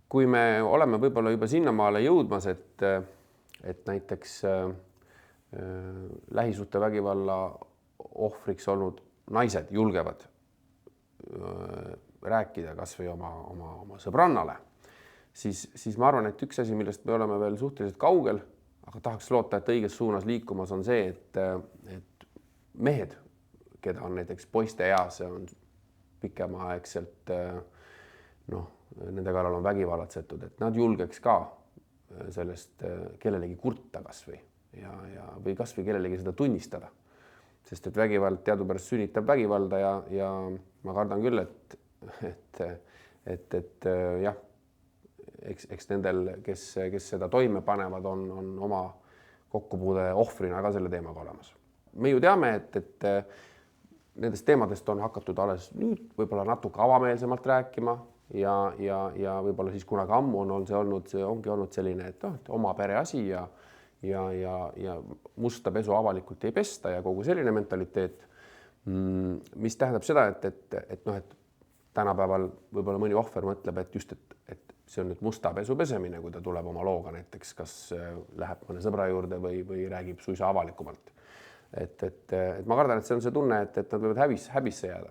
kui me oleme võib-olla juba sinnamaale jõudmas, et näiteks lähisuhtevägivalla ohvriks olnud naised julgevad rääkida kas või oma sõbrannale, siis ma arvan, et üks asi, millest me oleme veel suhteliselt kaugel, aga tahaks loota, et õiges suunas liikumas on see, et mehed, keda on näiteks poiste eas ja on pikemaaegselt nende kallal on vägivallatsetud, et nad julgeks ka sellest kellelegi kurta kasvõi või kasvõi kellelegi seda tunnistada. Sest et vägivald teadupärast sünnitab vägivalda ja ma kardan küll, et jah, eks nendel, kes seda toime panevad, on oma kokkupuude ohvrina ka selle teemaga olemas. Me ju teame, et nendest teemadest on hakatud alles nüüd võib-olla natuke avameelsemalt rääkima ja võib-olla siis kunagi ammu see ongi olnud selline, et oma pere asi ja musta pesu avalikult ei pesta ja kogu selline mentaliteet, mis tähendab seda, et tänapäeval võib-olla mõni ohver mõtleb, et see on nüüd musta pesu pesemine, kui ta tuleb oma looga näiteks, kas läheb mõne sõbra juurde või räägib suisa avalikumalt. Et ma kardan, et see on see tunne, et nad võivad häbisse jääda.